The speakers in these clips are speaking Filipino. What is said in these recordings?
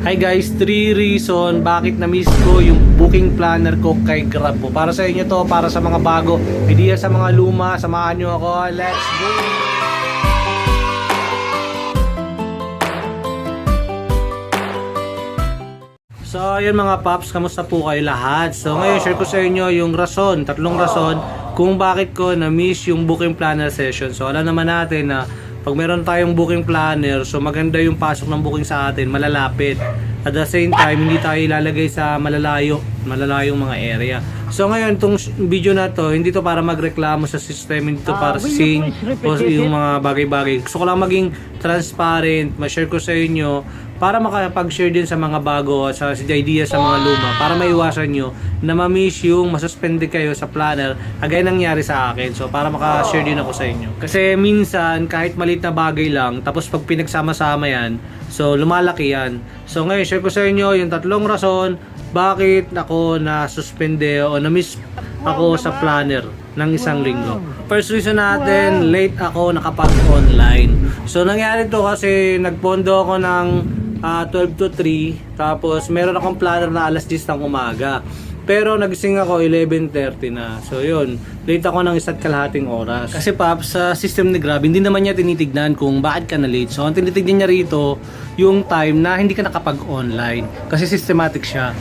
Hi guys, 3 reason bakit na-miss ko yung booking planner ko kay Grab po. Para sa inyo to, para sa mga bago, idea sa mga luma, samahan nyo ako. Let's go! So ayun mga paps, kamusta po kayo lahat? So ngayon share ko sa inyo yung rason, tatlong rason kung bakit ko na-miss yung booking planner session. So alam naman natin na pag meron tayong booking planner, so maganda yung pasok ng booking sa atin, malalapit. At the same time, hindi tayo ilalagay sa malalayong mga area. So ngayon, itong video na to, hindi to para magreklamo sa system, hindi to para sing o yung mga bagay-bagay. Gusto ko lang maging transparent, ma-share ko sa inyo para makapag-share din sa mga bago, sa idea sa mga luma, para maiwasan nyo na ma-miss yung masuspende kayo sa planner, agay nangyari sa akin. So para maka-share din ako sa inyo. Kasi minsan, kahit maliit na bagay lang, tapos pag pinagsama-sama yan, so lumalaki yan. So ngayon, share ko sa inyo yung tatlong rason bakit ako na-suspende o na-miss ako sa planner ng isang linggo. First reason natin, late ako nakapag-online. So nangyari to kasi nagpondo ako ng 12 to 3, tapos meron akong planner na alas 10 ng umaga. Pero nagising ako 11:30 na. So yun, late ako ng 1.5 oras. Kasi Paps, sa system ni Grab, hindi naman niya tinitignan kung bakit ka na late. So ang tinitignan niya rito, yung time na hindi ka nakapag-online. Kasi systematic siya.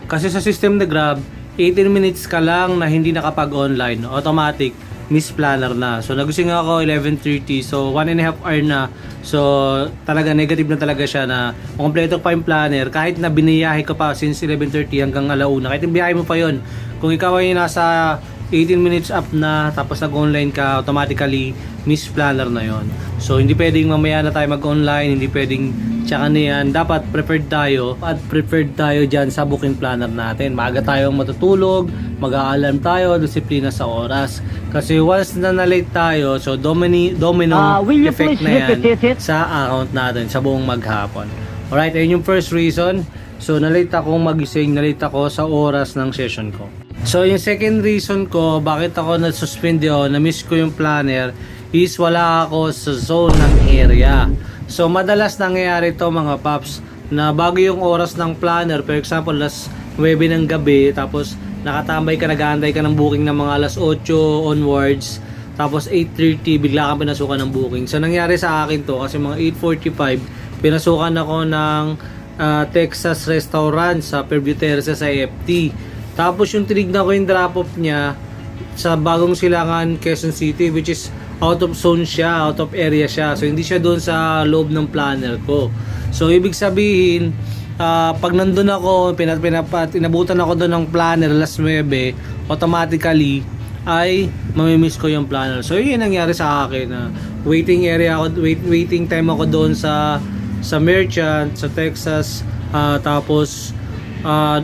Kasi sa system ni Grab, 18 minutes ka lang na hindi nakapag-online. Automatic, miss planner na. So nagising ako 11:30, so 1.5 hour na. So talaga negative na talaga siya na kompleto pa yung planner kahit na biniyahe ko pa since 11:30 hanggang alauna. Kahit biyahe mo pa yon, kung ikaw ay nasa 18 minutes up na tapos nag-online ka, automatically miss planner na yon. So hindi pwedeng mamaya na tayo mag-online, hindi pwedeng tsaka na yan. Dapat prepared tayo dyan sa booking planner natin. Maaga tayong matutulog, mag-aalarm tayo, disiplina sa oras. Kasi once na na-late tayo, so domino effect na yan sa account natin, sa buong maghapon. Alright, ayun yung first reason. So na-late akong magising, na-late ako sa oras ng session ko. So yung second reason ko, bakit ako na-suspend o na-miss ko yung planner, is wala ako sa zone ng area. So madalas nangyayari to mga paps, na bago yung oras ng planner, for example alas 9 ng gabi, tapos nakatambay ka, nag-aantay ka ng booking ng mga alas 8 onwards, tapos 8:30 bigla kang pinasukan ng booking. So nangyari sa akin to kasi mga 8:45 pinasukan ako ng Texas restaurant sa Fairview Terrace sa AFT. Tapos yung tinignan ko yung drop off niya sa Bagong Silangan, Quezon City, which is out of zone siya, out of area siya. So hindi siya doon sa loob ng planner ko. So ibig sabihin, pag nandun ako, inabutan ako doon ng planner alas 9, automatically ay mamimiss ko yung planner. So yun yung nangyari sa akin na waiting area ako, waiting time ako doon sa merchant sa Texas, tapos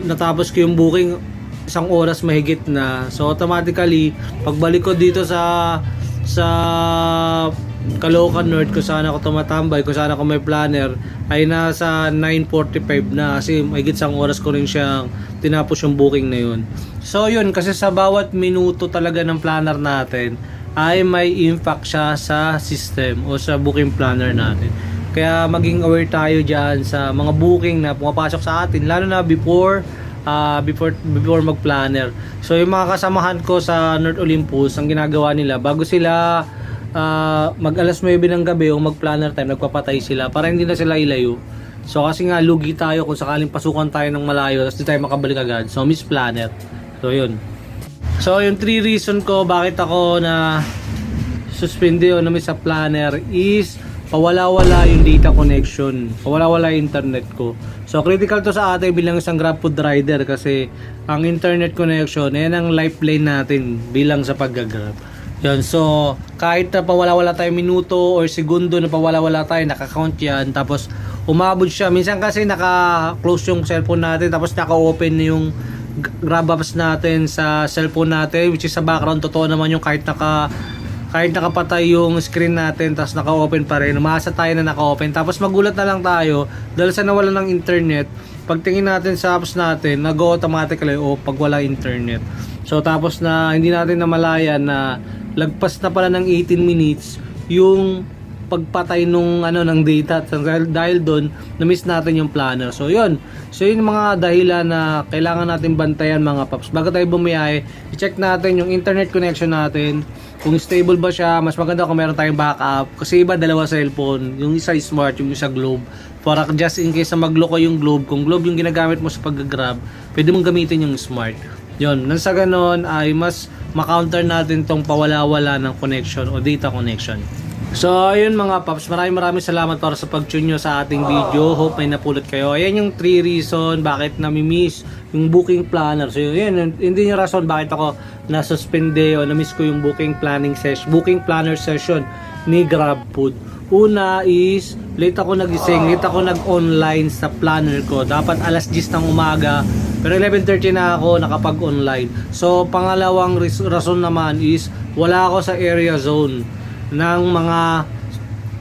natapos ko yung booking isang oras mahigit na. So automatically pagbalik ko dito sa Caloocan North, kung saan ako tumatambay, kung saan ako may planner, ay nasa 9:45 na kasi mahigit isang oras ko rin siyang tinapos yung booking na yun. So yun, kasi sa bawat minuto talaga ng planner natin ay may impact siya sa system o sa booking planner natin. Kaya maging aware tayo dyan sa mga booking na pumapasok sa atin, lalo na before mag-planner. So yung mga kasamahan ko sa North Olympus, ang ginagawa nila, bago sila mag alas 9 ng gabi o mag-planner time, nagpapatay sila para hindi na sila ilayo. So kasi nga lugi tayo kung sakaling pasukan tayo ng malayo tapos di tayo makabalik agad. So miss planner. So yun. So yung 3 reason ko bakit ako na suspende o na miss sa planner is pawala-wala yung data connection, pawala-wala yung internet ko. So critical to sa atin bilang isang Grab food rider kasi ang internet connection, yan ang lifeline natin bilang sa pag-grab. Yan, so kahit na pawala-wala tayo minuto or segundo na pawala-wala tayo, naka-count yan, tapos umabot siya. Minsan kasi naka-close yung cellphone natin, tapos naka-open yung Grab apps natin sa cellphone natin, which is sa background, totoo naman yung kahit nakapatay yung screen natin tapos naka-open pa rin, umasa tayo na naka-open, tapos magulat na lang tayo dahil sa nawalan ng internet. Pagtingin natin sa apps natin, nag-automatically pag wala internet. So tapos na hindi natin namalayan na lagpas na pala ng 18 minutes yung pagpatay nung ng data dahil doon na-miss natin yung planner. So yun yung mga dahilan na kailangan natin bantayan mga paps. Bago tayo bumiyahe, i-check natin yung internet connection natin, kung stable ba siya. Mas maganda kung meron tayong backup, kasi iba dalawa cellphone, yung isa smart, yung isa globe, para just in case na magloko yung globe, kung globe yung ginagamit mo sa pag-grab, pwede mong gamitin yung smart. Yun, nang sa ganon ay mas ma-counter natin tong pawala-wala ng connection o data connection. So ayun mga paps, maraming salamat para sa pag-tune nyo sa ating video. Hope may napulot kayo. Ayan yung 3 reason bakit nami-miss yung booking planner. So yun, hindi yung rason bakit ako nasuspende o na-miss ko yung booking planner session ni GrabFood. Una is late ako nagising, late ako nag-online sa planner ko. Dapat alas 10 ng umaga, pero 11:30 na ako nakapag-online. So pangalawang rason naman is wala ako sa area zone ng mga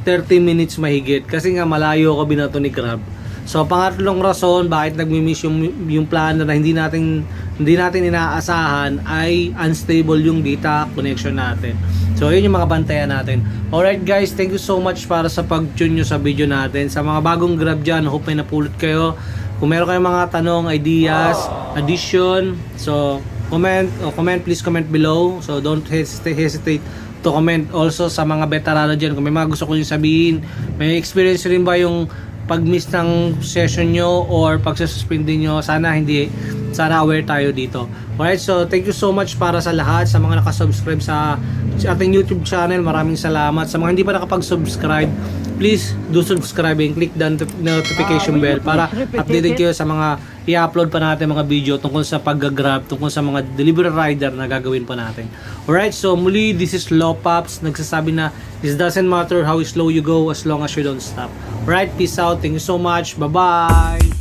30 minutes mahigit, kasi nga malayo ako binato ni Grab. So pangatlong rason bakit nagmi-miss yung planner na hindi natin inaasahan ay unstable yung data connection natin. So yun yung mga bantayan natin. Alright guys, thank you so much para sa pag-tune nyo sa video natin. Sa mga bagong Grab dyan, hope may napulot kayo. Kung meron kayong mga tanong, ideas, addition, so please comment below. So don't hesitate to comment also sa mga veterano dyan. Kung may mga gusto ko yung sabihin, may experience rin ba yung pag-miss ng session nyo or pagsususpindi nyo, sana aware tayo dito. Alright, so thank you so much para sa lahat, sa mga nakasubscribe sa ating YouTube channel, maraming salamat. Sa mga hindi pa nakapag-subscribe, please do subscribe and click the notification bell para updated kayo sa mga i-upload pa natin mga video tungkol sa pag-grab, tungkol sa mga delivery rider na gagawin pa natin. Alright, so muli, this is Lopaps, nagsasabi na it doesn't matter how slow you go as long as you don't stop. Alright, peace out, thank you so much, bye bye.